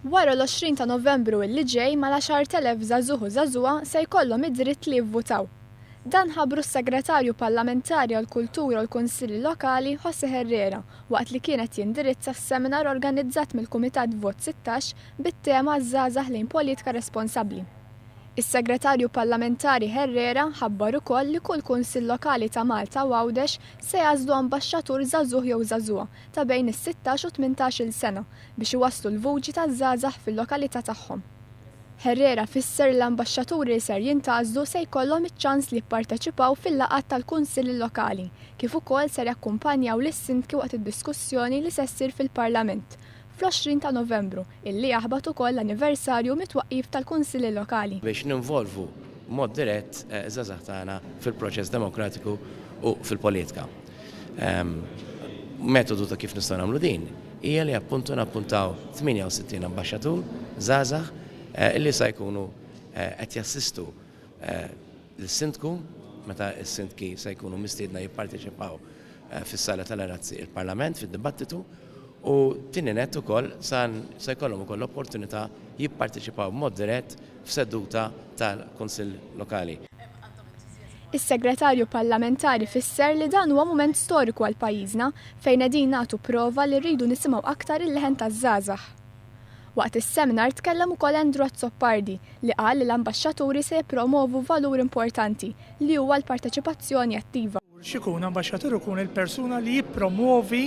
Wara l-20 ta' Novembru illi ġej mal-10,000 żagħżugħ u żagħżugħa se jkollhom id-dritt li jivvutaw. Dan ħabbru s-Segretarju Parlamentari għall-Kultura u l-Kunsilli Lokali José Herrera waqt li kienet jindirizza s-seminar organizzat mill-Kumitat Vot 16 bit-tema żgħażagħ lejn politika responsabbli. Is-Segretarju Parlamentari Herrera ħabbar ukoll li kull Kunsill Lokali ta' Malta u Għawdex se jgħażlu ambaxxatur żagħżugħ jew żagħżugħa ta' bejn is-16 u 18-il sena biex iwasslu l-vuċi taż-żgħażagħ fil-lokalità tagħhom. Herrera fisser l-ambaxxaturi li ser jintgħażlu se jkollhom iċ-ċans li jipparteċipaw fil-laqgħat tal-Kunsilli Lokali, kif ukoll ser jakkumpanjaw lis-sindki waqt id-diskussjoni li se ssir fil-Parlament fl-20 ta' Novembru, illi jaħbad ukoll l-anniversarju mit-twaqqif tal-Kunsilli Lokali. Biex ninvolvu mod dirett żgħażagħ tagħna fil-proċess demokratiku u fil-politika. Metodu ta' kif nistgħu nagħmlu din hija li appuntu nappuntaw 68 ambaxxatur żgħażagħ illi se jkunu qed jassistu lis-sindku meta s-sindki se jkunu mistiedna jipparteċipaw fis-sala tal-arazzi il-Parlament fid-dibattitu. U tieni nett ukoll se jkollhom ukoll l-opportunità jipparteċipaw b'mod dirett f'seduta tal-Kunsill Lokali. Is-Segretarju Parlamentari fisser li dan huwa mument storiku għal pajjiżna fejn qegħdin nagħtu prova li rridu nisimgħu aktar il-leħen taż-żgħażagħ. Waqt is-seminar tkellem ukoll Andrew Azzoppardi li qal li l-ambaxxaturi se jippromovu valur importanti li huwa l-parteċipazzjoni attiva. X'ikun ambaxxatur ikun il-persuna li jippromovi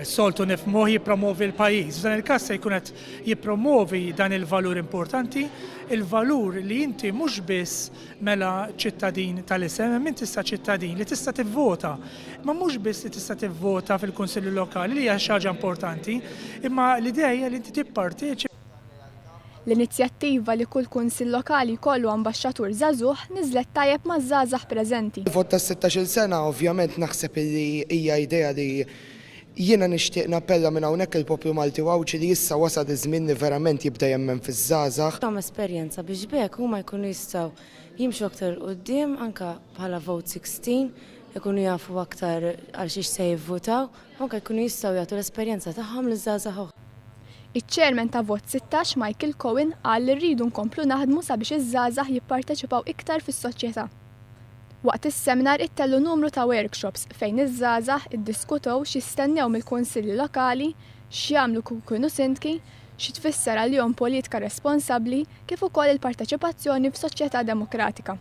soltu nifhmuh jippromovi l-pajjiż. F'dan il-każ se jkun qed jippromovi dan il-valur importanti, il-valur li inti mhux biss mela ċittadin tal-isem, hemm tista' ċittadin li tista' tivvota. Ma mhux biss li tista' tivvota fil-Kunsilli Lokali li hija xi ħaġa importanti, imma l-idea li inti tipparteċipa. L-inizjattiva li kull kunsill lokali jkollu ambaxxatur żagħżugħ niżlet tajjeb maż-żgħażagħ preżenti. Il-vot ta' 16-il sena ovvjament naħseb li hija idea li jiena nixtieq nappella minn hawnhekk il-poplu Malti Wawċi li issa wasal iż-żmien li verament jibda jemmen fiż-żgħażagħ. Tom esperjenza biex bekk huma jkunu jistgħu jimxu aktar quddiem anke bħala Vote 16 ikunu jafu aktar għal xiex se jivvutaw, anke jkunu jistgħu jagħtu l-esperjenza tagħhom liż-żgħażagħ. Iċ-Chairman ta' Vot 16 Michael Cohen qal li rridu nkomplu naħdmu sabiex iż-żgħażagħ jipparteċipaw iktar fis-soċjetà. Waqt is-seminar ittellu numru ta' workshops fejn iż-żgħażagħ iddiskutaw x'jistennew mill-kunsilli lokali, x'jagħmlu kieku jkunu sindki, xi tfisser għalihom politika responsabbli kif ukoll il-parteċipazzjoni f'soċjetà demokratika.